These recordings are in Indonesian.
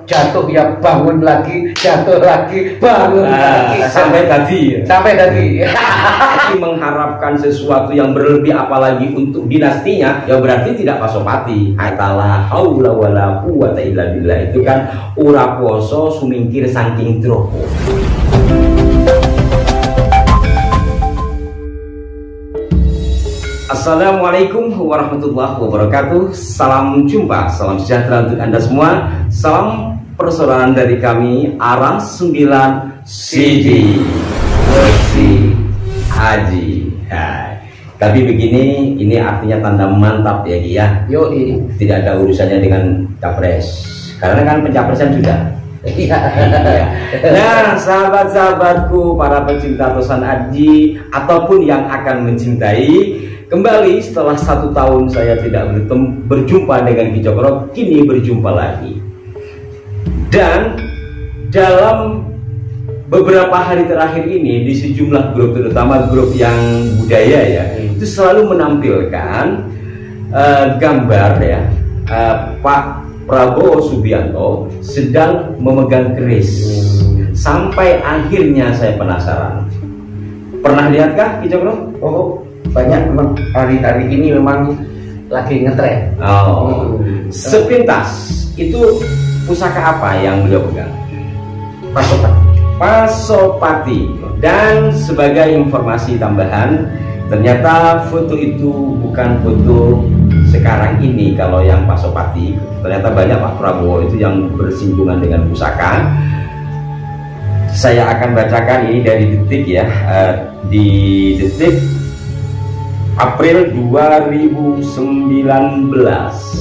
Jatuh ya bangun lagi, jatuh lagi, bangun lagi sampai tadi. Tapi mengharapkan sesuatu yang berlebih apalagi untuk dinastinya, ya berarti tidak Pasopati. Haitala haula wala quwata illa billah. Itu kan ora poso sumingkir saking dropo. Assalamualaikum warahmatullahi wabarakatuh. Salam jumpa, salam sejahtera untuk Anda semua. Salam persaudaraan dari kami Aras 9 Sidi Bersih Haji. Tapi begini, ini artinya tanda mantap ya Ki ya. Yoi. Tidak ada urusannya dengan capres, karena kan pencapresan sudah. Nah, sahabat-sahabatku, para pecinta tosan haji ataupun yang akan mencintai, kembali setelah 1 tahun saya tidak berjumpa dengan Ki Cokro, kini berjumpa lagi. Dan dalam beberapa hari terakhir ini di sejumlah grup, terutama grup yang budaya ya, itu selalu menampilkan gambar ya Pak Prabowo Subianto sedang memegang keris. Sampai akhirnya saya penasaran. Pernah lihatkah Ki Cokro? Oh, banyak memang hari-hari ini memang lagi ngetren. Sepintas itu pusaka apa yang beliau pegang? Pasopati. Dan sebagai informasi tambahan, ternyata foto itu bukan foto sekarang ini. Kalau yang Pasopati, ternyata banyak Pak Prabowo itu yang bersinggungan dengan pusaka. Saya akan bacakan ini dari Detik ya, di Detik April 2019.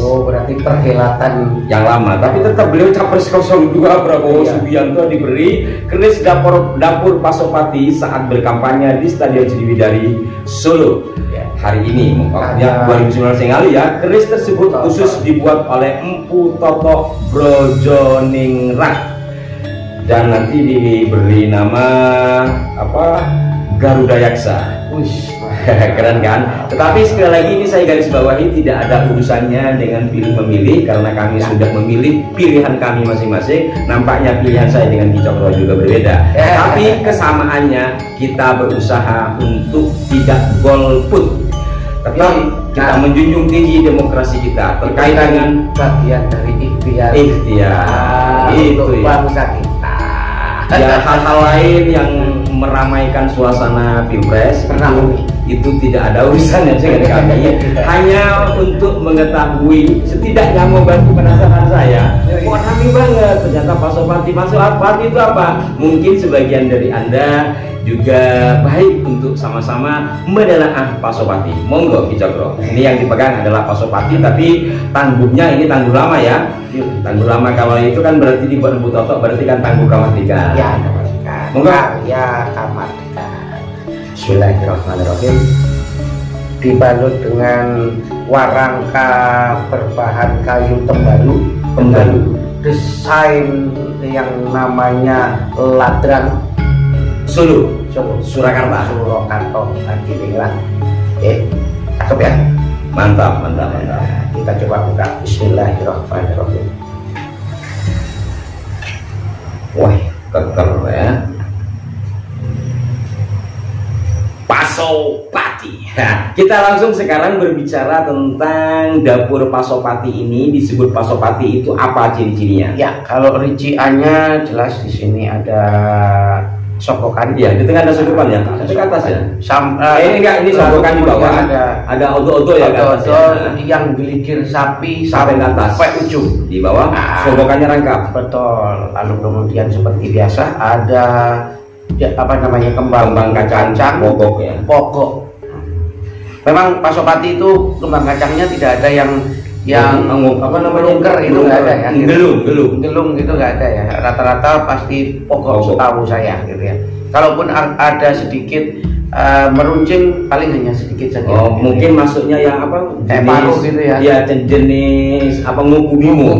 Oh, berarti perhelatan yang lama, tapi tetap beliau Capres 02 Prabowo Subianto diberi keris dapur Pasopati saat berkampanye di Stadion Sriwidari Solo. Hari ini, maksudnya 2019 yang lalu ya, keris tersebut khusus dibuat oleh Empu Toto Brojoningrat dan nanti diberi nama apa? Garuda Yaksa. Keren kan? Tetapi sekali lagi ini saya garis bawahi, tidak ada urusannya dengan pilih memilih, karena kami sudah memilih pilihan kami masing-masing. Nampaknya pilihan saya dengan Ki Cokro juga berbeda. Tapi kesamaannya kita berusaha untuk tidak golput. Tapi kita menjunjung tinggi demokrasi kita terkait dengan bagian dari ikhtiar. Itu ya. Bangsa kita. Ya, hal-hal lain yang meramaikan suasana pilpres itu tidak ada urusannya dengan kami. Hanya untuk mengetahui, setidaknya membantu penasaran saya. Kok rame banget ternyata Pasopati. Pasopati itu apa? Mungkin sebagian dari Anda juga baik untuk sama-sama menelaah Pasopati. Monggo Ki Cokro. Ini yang dipegang adalah Pasopati, tapi tangguhnya ini tangguh lama ya. Tangguh lama, kalau itu kan berarti dibuat Empu Toto, berarti kan tangguh Kamardikan. Ya, Kamardikan. Monggo. Ya, Kamardikan. Bismillahirrahmanirrahim. Dibalut dengan warangka berbahan kayu tembalu. Desain yang namanya ladran Solo, Surakarta, Hadiningrat. Cakep ya? Mantap. Kita coba buka. Bismillahirrahmanirrahim. Wah, keker ya. Pasopati. Kita langsung sekarang berbicara tentang dapur Pasopati ini. Disebut Pasopati itu apa ciri-cirinya? Ya, kalau rinciannya jelas di sini ada sokokan. Ya, di tengah ada sokokan ya. Sampai ke atas ya. Ini enggak, ini sokokan di bawah. Ada odo-odo ya ke atas ya. Yang geligir sapi sampai ke atas. Sampai ujung. Di bawah sokokannya rangkap. Betul. Lalu kemudian seperti biasa ada apa namanya kembang kacang pokok ya. Pokok. Memang Pasopati itu kembang kacangnya tidak ada yang apa namanya ungker itu nggak ada ya. Gelung itu nggak ada ya. Rata-rata pasti pokok setahu saya gitu ya. Kalaupun ada sedikit meruncing, paling hanya sedikit saja. Oh, mungkin masuknya yang apa? Kayak paru gitu ya. Iya, jenis apa nguku bimo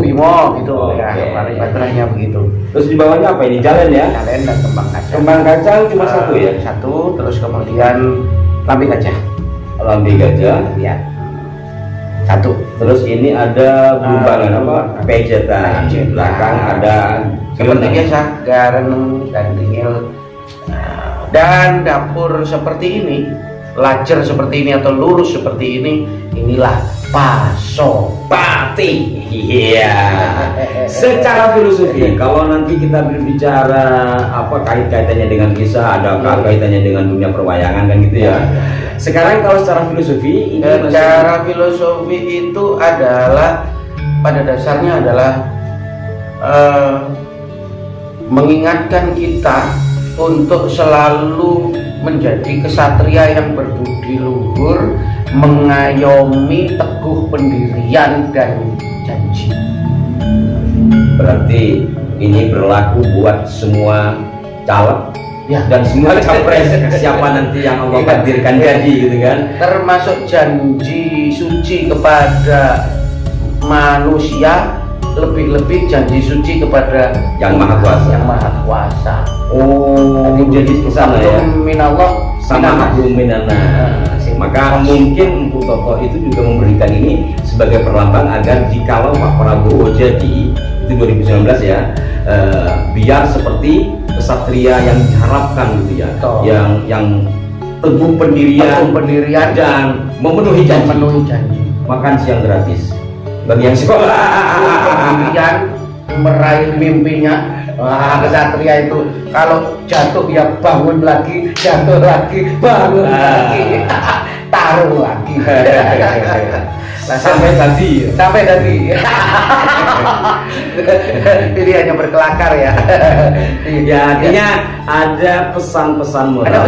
gitu ya. Paling baterainya begitu. Terus di bawahnya apa ini? Jalan ya? Jalan dan kembang kacang. Kembang kacang cuma satu ya? Satu, terus kemudian lambe gajah. Lambe gajah. Ya. Satu. Terus ini ada bumbangan apa? Pejetan. Belakang ada seperti biasa garam dan tinggal. Dan dapur seperti ini, lajer seperti ini atau lurus seperti ini, inilah Pasopati. Iya. Secara filosofi, kalau nanti kita berbicara apa kaitannya dengan kisah, ada kaitannya dengan dunia perwayangan kan gitu ya. Sekarang kalau secara filosofi, ini secara filosofi itu adalah pada dasarnya adalah mengingatkan kita untuk selalu menjadi kesatria yang berbudi luhur, mengayomi teguh pendirian dan janji. Berarti ini berlaku buat semua caleg ya, dan semua capres siapa nanti yang Allah takdirkan jadi gitu kan, termasuk janji suci kepada manusia, lebih-lebih janji suci kepada yang maha kuasa. Yang maha kuasa. Oh, jadi kesana ya. Minallah sama aku minana. Maka mungkin Empu Toto itu juga memberikan ini sebagai perlambang agar jikalau Pak Prabowo jadi itu 2019 ya, biar seperti kesatria yang diharapkan gitu ya, yang teguh pendirian dan memenuhi janji. Makan siang gratis bagi yang sekolah, pendirian, meraih mimpinya. Wah, kesatria itu kalau jatuh ya bangun lagi, jatuh lagi, bangun lagi, taruh lagi. Sampai tadi. Ini hanya berkelakar ya. Ya, artinya ada pesan-pesan moral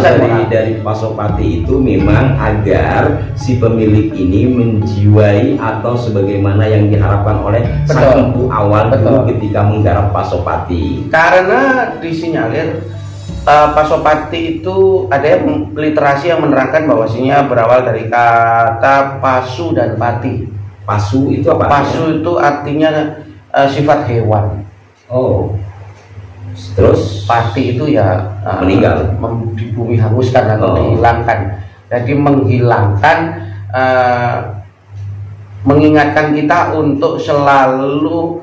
dari Pasopati itu memang agar si pemilik ini menjiwai atau sebagaimana yang diharapkan oleh sang empu awal dulu ketika menggarap Pasopati. Karena disinyalir Pasopati itu ada yang literasi yang menerangkan bahwasanya berawal dari kata pasu dan pati. Pasu itu apa? Pasu itu artinya sifat hewan. Oh. Terus pati itu ya meninggal, di bumi hanguskan atau menghilangkan. Jadi menghilangkan, mengingatkan kita untuk selalu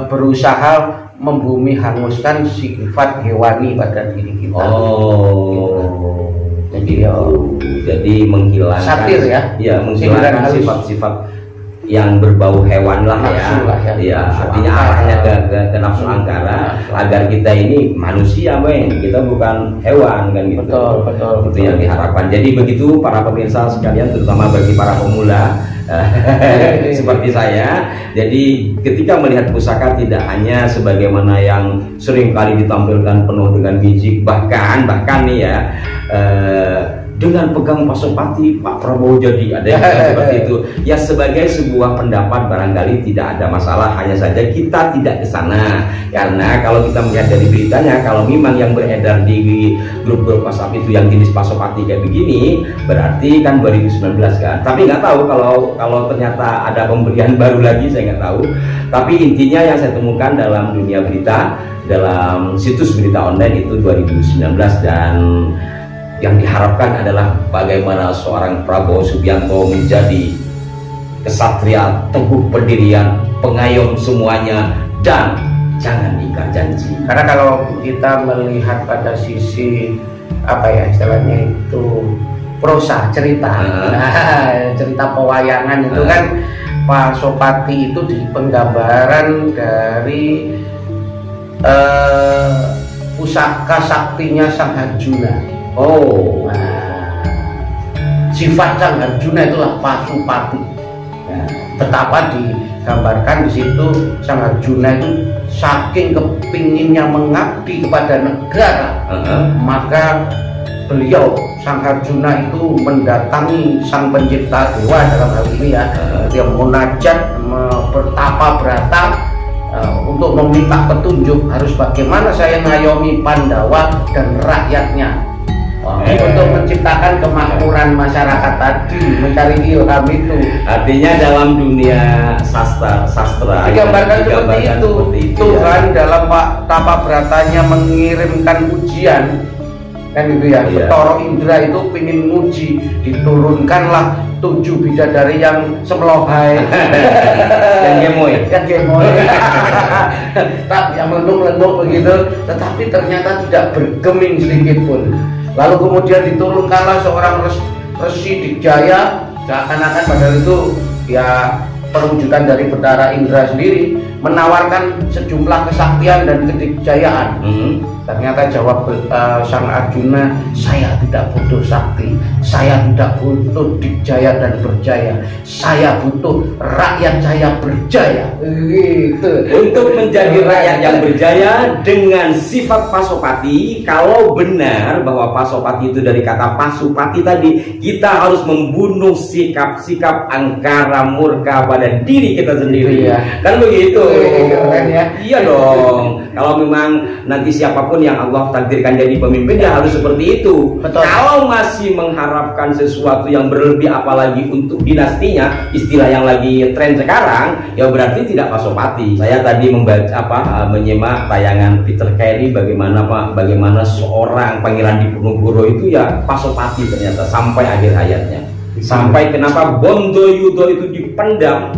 berusaha membumi hanguskan sifat hewani pada diri kita. Oh, jadi menghilangkan satir ya? Ya, menghilangkan sifat-sifat yang berbau hewan lah ya. Artinya arahnya ke nafsu angkara agar kita ini manusia, kita bukan hewan kan gitu. Betul. Itu yang diharapkan. Jadi begitu para pemirsa sekalian, terutama bagi para pemula seperti saya. Jadi ketika melihat pusaka tidak hanya sebagaimana yang sering kali ditampilkan penuh dengan biji, bahkan nih ya, dengan pegang Pasopati Pak Prabowo jadi, ada yang seperti itu ya, sebagai sebuah pendapat barangkali tidak ada masalah, hanya saja kita tidak ke sana. Karena kalau kita melihat dari beritanya, kalau memang yang beredar di grup-grup WhatsApp itu yang jenis Pasopati kayak begini, berarti kan 2019 kan. Tapi nggak tahu kalau ternyata ada pemberian baru lagi, saya nggak tahu. Tapi intinya yang saya temukan dalam dunia berita, dalam situs berita online itu 2019, dan yang diharapkan adalah bagaimana seorang Prabowo Subianto menjadi kesatria teguh pendirian, pengayom semuanya, dan jangan ingkar janji. Karena kalau kita melihat pada sisi apa ya istilahnya itu prosa cerita, cerita pewayangan itu kan Pasopati itu di penggambaran dari pusaka saktinya Sang Arjuna. Oh, sifat Sang Arjuna itulah Pasupati. Betapa digambarkan di situ Sang Arjuna itu saking kepinginnya mengabdi kepada negara, maka beliau Sang Arjuna itu mendatangi Sang Pencipta Dewa dalam hal ini ya, dia munajat, bertapa berata untuk meminta petunjuk harus bagaimana saya ngayomi Pandawa dan rakyatnya. Untuk menciptakan kemakmuran masyarakat tadi, mencari ilham itu. Artinya dalam dunia sastra digambarkan seperti itu. Tuhan dalam tapa beratanya mengirimkan ujian kan gitu ya. Betara Indra itu pingin nguji, diturunkanlah 7 bidadari yang semlohai, yang gemoy, yang melendung-lendung begitu, tetapi ternyata tidak bergeming sedikit pun. Lalu kemudian diturunkanlah seorang Resi Dikjaya, seakan-akan padahal itu ya perwujudan dari Betara Indra sendiri, menawarkan sejumlah kesaktian dan kedikjayaan. Ternyata jawab sang Arjuna, saya tidak butuh sakti, saya tidak butuh dikjaya dan berjaya, saya butuh rakyat saya berjaya. Gitu. Untuk menjadi rakyat yang berjaya dengan sifat Pasopati, kalau benar bahwa Pasopati itu dari kata Pasupati tadi, kita harus membunuh sikap-sikap angkara murka pada diri kita sendiri. Kan begitu. Keren ya? Iya dong. Kalau memang nanti siapapun yang Allah takdirkan jadi pemimpin, ya harus seperti itu. Betul. Kalau masih mengharapkan sesuatu yang berlebih, apalagi untuk dinastinya, istilah yang lagi tren sekarang, ya berarti tidak Pasopati. Saya tadi membaca menyimak tayangan Peter Carey bagaimana seorang Pangeran Diponegoro itu ya Pasopati ternyata sampai akhir hayatnya. Sampai kenapa Bondayuda itu dipendam,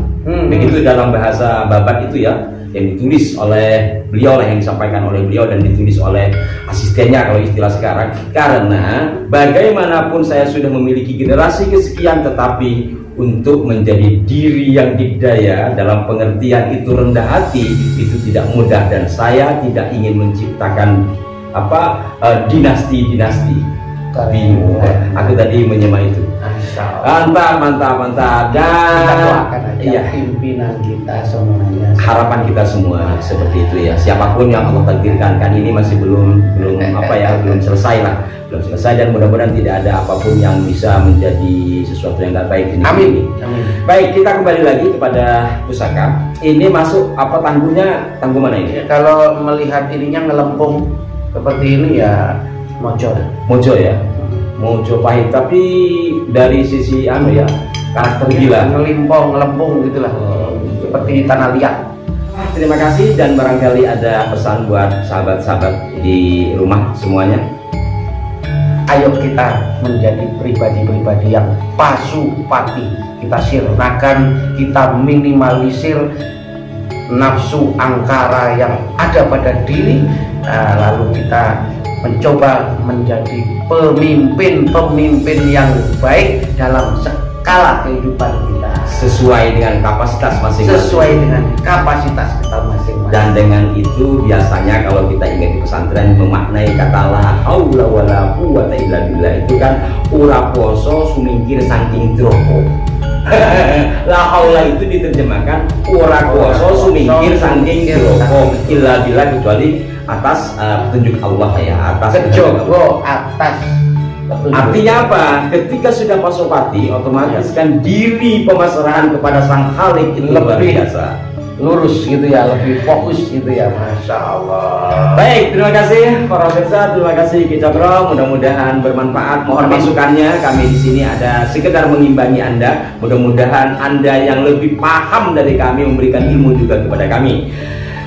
begitu dalam bahasa Babat itu ya, yang ditulis oleh beliau lah, yang disampaikan oleh beliau dan ditulis oleh asistennya kalau istilah sekarang. Karena bagaimanapun saya sudah memiliki generasi kesekian, tetapi untuk menjadi diri yang dikdaya dalam pengertian itu rendah hati, itu tidak mudah, dan saya tidak ingin menciptakan dinasti-dinasti. Bingung. Aku tadi menyimak itu. Mantap. Dan kita doakan aja pimpinan kita semuanya. Harapan kita semua seperti itu ya. Siapapun yang Allah takdirkan, kan ini masih belum selesai lah. Belum selesai, dan mudah-mudahan tidak ada apapun yang bisa menjadi sesuatu yang tidak baik ini. Amin. Baik, kita kembali lagi kepada pusaka. Ini masuk tangguh mana ini? Kalau melihat ininya ngelempung seperti ini ya Mojo ya. Mojo pahit, tapi dari sisi karakter gila, ngelempung gitulah, seperti tanah liat. Terima kasih, dan barangkali ada pesan buat sahabat-sahabat di rumah semuanya. Ayo kita menjadi pribadi-pribadi yang Pasupati. Kita sirnakan, kita minimalisir nafsu angkara yang ada pada diri, lalu kita mencoba menjadi pemimpin yang baik dalam skala kehidupan kita, sesuai dengan kapasitas masing-masing. Dan dengan itu biasanya kalau kita ingat di pesantren memaknai kata la haula wala quwata illa billah, itu kan ora poso sumingkir saking dropo. La haula itu diterjemahkan ora poso sumingkir saking dropo illa billah, kecuali atas petunjuk Allah ya, atas kejogo atas petunjuk. Artinya apa? Ketika sudah Pasopati, otomatis kan diri pemasrahan kepada Sang Khalik itu lebih biasa, lurus gitu ya, lebih fokus gitu ya. Masya Allah. Baik, terima kasih para pemirsa, terima kasih Kicokro, mudah-mudahan bermanfaat. Mohon masukannya, kami di sini ada sekedar mengimbangi Anda. Mudah-mudahan Anda yang lebih paham dari kami memberikan ilmu juga kepada kami.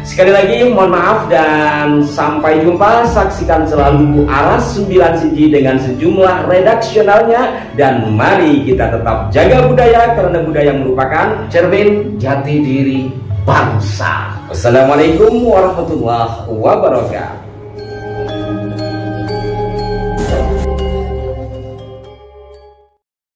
Sekali lagi mohon maaf dan sampai jumpa. Saksikan selalu Aras 9 Siji dengan sejumlah redaksionalnya, dan mari kita tetap jaga budaya, karena budaya merupakan cermin jati diri bangsa. Wassalamualaikum warahmatullahi wabarakatuh.